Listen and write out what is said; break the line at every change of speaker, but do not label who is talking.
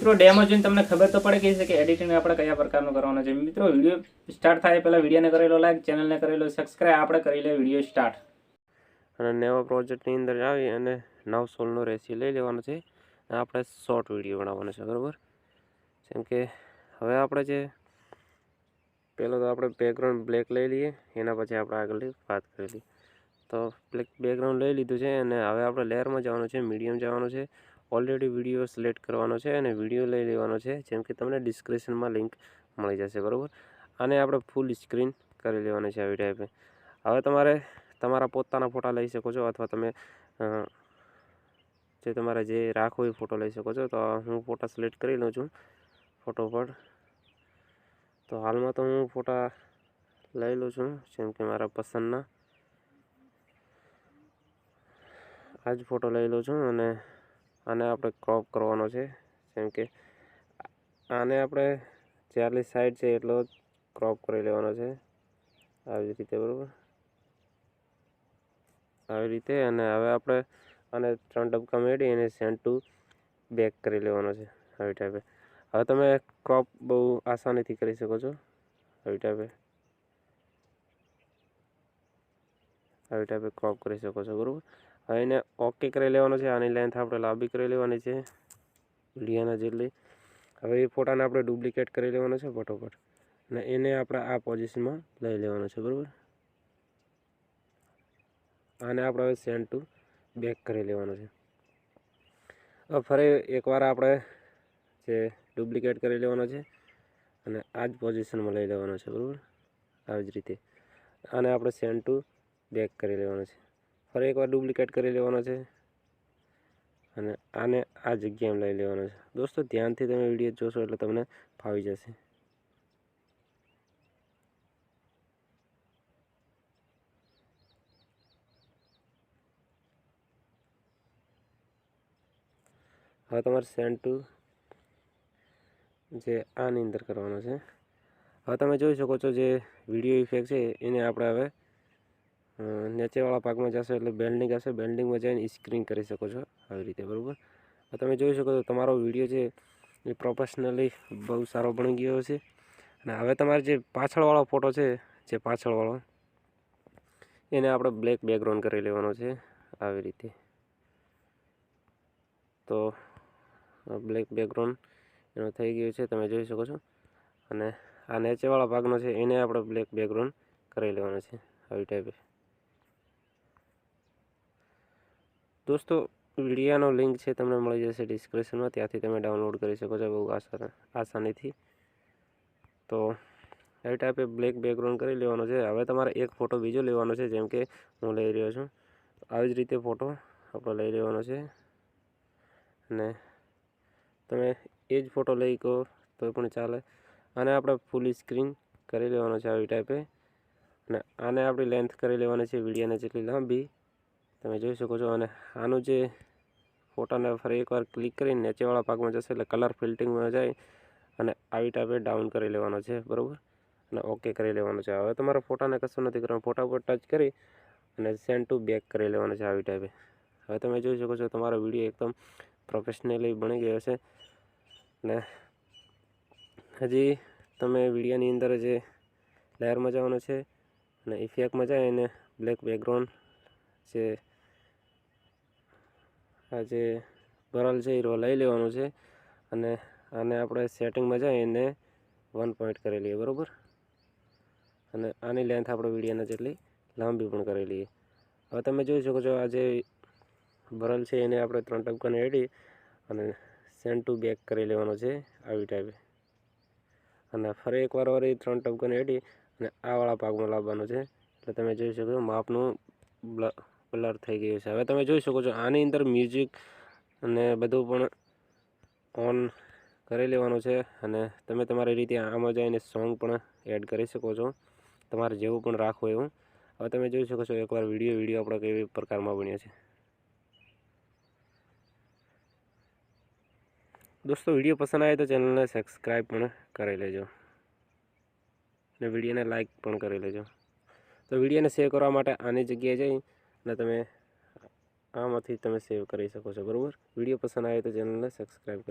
મિત્રો ડેમો જોઈને તમને ખબર તો પડે ગઈ છે કે એડિટિંગ આપણે કયા પ્રકારનું કરવાનું છે। મિત્રો વિડીયો સ્ટાર્ટ થાય પહેલાં વિડીયોને કરેલો લાઈક, ચેનલને કરેલો સબસ્ક્રાઈબ, આપણે કરી લે વિડીયો સ્ટાર્ટ।
અને નવા પ્રોજેક્ટની અંદર આવી અને 916નો રેશિયો લઈ લેવાનો છે। આપણે શોર્ટ વિડીયો બનાવવાનો છે, બરાબર। જેમ કે હવે આપણે જે પહેલાં તો આપણે બેકગ્રાઉન્ડ બ્લેક લઈ લઈએ, એના પછી આપણે આગળની વાત કરી લઈએ। તો બ્લેક બેકગ્રાઉન્ડ લઈ લીધું છે અને હવે આપણે લેયરમાં જવાનું છે, મીડિયમ જવાનું છે, ઓલરેડી વિડીયો સિલેક્ટ કરવાનો છે અને વિડીયો લઈ લેવાનો છે, જેમ કે તમને ડિસ્ક્રિપ્શનમાં લિંક મળી જશે, બરાબર। આને આપણે ફૂલ સ્ક્રીન કરી લેવાની છે આવી ટાઈપે। હવે તમારે તમારા પોતાના ફોટા લઈ શકો છો, અથવા તમે જે તમારે જે રાખવો એ ફોટો લઈ શકો છો। તો હું ફોટા સિલેક્ટ કરી લઉં છું ફોટો પર। તો હાલમાં તો હું ફોટા લઈ લઉં છું, જેમ કે મારા પસંદના આ જ ફોટો લઈ લઉં છું અને આને આપણે ક્રોપ કરવાનો છે, જેમ કે આને આપણે જેટલી સાઈડ છે એટલો ક્રોપ કરી લેવાનો છે આવી રીતે, બરાબર, આવી રીતે। અને હવે આપણે આને 3 ડબકા મેળવી અને સેન્ડ ટુ બેક કરી લેવાનો છે આવી ટાઈપે। હવે તમે ક્રોપ બહુ આસાનીથી કરી શકો છો આવી ટાઈપે ક્રોપ કરી શકો છો, બરાબર। હવે એને ઓકે કરી લેવાનો છે। આની લેન્થ આપણે લાંબી કરી લેવાની છે વિડીયોના જેટલી। હવે એ ફોટાને આપણે ડુપ્લિકેટ કરી લેવાનો છે ફટોફટ અને એને આપણે આ પોઝિશનમાં લઈ લેવાનો છે, બરાબર। આને આપણે હવે સેન્ડ ટુ બેક કરી લેવાનો છે। હવે ફરી એકવાર આપણે જે ડુપ્લિકેટ કરી લેવાનો છે અને આ જ પોઝિશનમાં લઈ લેવાનો છે, બરાબર, આવી જ રીતે। આને આપણે સેન્ડ ટુ બેક કરી લેવાનો છે, ફરી એકવાર ડુપ્લિકેટ કરી લેવાનો છે અને આને આ જગ્યામાં લઈ લેવાનો છે। દોસ્તો ધ્યાનથી તમે વિડીયો જોશો એટલે તમને ફાવી જશે। હવે તમારે સેન્ડ ટુ જે આની અંદર કરવાનો છે। હવે તમે જોઈ શકો છો જે વિડીયો ઇફેક્ટ છે એને આપણે હવે નીચેવાળા ભાગમાં જશો એટલે બેન્ડિંગ હશે, બેન્ડિંગમાં જઈને સ્ક્રીન કરી શકો છો આવી રીતે, બરાબર। હવે તમે જોઈ શકો છો તમારો વિડીયો છે એ પ્રોફેશનલી બહુ સારો બની ગયો છે। અને હવે તમારે જે પાછળવાળો ફોટો છે, જે પાછળવાળો એને આપણે બ્લેક બેકગ્રાઉન્ડ કરી લેવાનો છે આવી રીતે। તો બ્લેક બેકગ્રાઉન્ડ એનો થઈ ગયું છે, તમે જોઈ શકો છો। અને આ નીચેવાળા ભાગનો છે એને આપણે બ્લેક બેકગ્રાઉન્ડ કરી લેવાનો છે આવી ટાઈપે। દોસ્તો વિડીયોનો લિંક છે તમને મળી જશે ડિસ્ક્રિપ્શનમાં, ત્યાંથી તમે ડાઉનલોડ કરી શકો છો બહુ આસાનીથી। તો આવી ટાઈપે બ્લેક બેકગ્રાઉન્ડ કરી લેવાનો છે। હવે તમારે એક ફોટો બીજો લેવાનો છે, જેમ કે હું લઈ રહ્યો છું આવી જ રીતે ફોટો આપણે લઈ લેવાનો છે અને તમે એ જ ફોટો લઈ કહો તો પણ ચાલે। આને આપણે ફૂલ સ્ક્રીન કરી લેવાનો છે આવી ટાઈપે અને આને આપણી લેન્થ કરી લેવાની છે વિડીયોને જેટલી લાંબી, તમે જોઈ શકો છો। અને આનું જે ફોટાને ફરી એકવાર ક્લિક કરીને નીચેવાળા ભાગમાં જશે એટલે કલર ફિલ્ટરિંગમાં જાય અને આવી ટાઈપે ડાઉન કરી લેવાનો છે, બરાબર, અને ઓકે કરી લેવાનો છે। હવે તમારા ફોટાને કશું નથી કરવાનું, ફોટા પર ટચ કરી અને સેન્ડ ટુ બેક કરી લેવાનો છે આવી ટાઈપે। હવે તમે જોઈ શકો છો તમારો વિડીયો એકદમ પ્રોફેશનલી બની ગયો છે। ને હજી તમે વિડીયોની અંદર જે લેયરમાં જવાનું છે અને ઇફેક્ટમાં જાય અને બ્લેક બેકગ્રાઉન્ડ જે આ જે ભરલ છે એ લઈ લેવાનું છે અને આને આપણે સેટિંગમાં જાય એને 1 પોઈન્ટ કરી લઈએ, બરાબર। અને આની લેન્થ આપણે વિડીયોના જેટલી લાંબી પણ કરી લઈએ। હવે તમે જોઈ શકો છો આ જે ભરલ છે એને આપણે 3 ટપકાને એડી અને સેન્ડ ટુ બેક કરી લેવાનો છે આવી ટાઈપે। અને ફરી એકવાર 3 ટપકાને એડી અને આ વાળા ભાગમાં લાવવાનો છે એટલે તમે જોઈ શકો છો માપનું બ્લર થઈ ગયું છે। હવે તમે જોઈ શકો છો આની અંદર મ્યુઝિક અને બધું પણ ઓન કરી લેવાનું છે અને તમે તમારી રીતે આમાં જઈને સોંગ પણ એડ કરી શકો છો, તમારે જેવું પણ રાખવું એવું। હવે તમે જોઈ શકો છો એકવાર વિડીયો આપણે કેવી પ્રકારમાં બન્યો છે। દોસ્તો વિડીયો પસંદ આવે તો ચેનલને સબસ્ક્રાઈબ પણ કરી લેજો અને વિડીયોને લાઈક પણ કરી લેજો। તો વિડીયોને સેવ કરવા માટે આની જગ્યાએ જઈ અને તમે આમાંથી તમે સેવ કરી શકો છો, બરાબર। વિડીયો પસંદ આવે તો ચેનલને સબસ્ક્રાઈબ કરી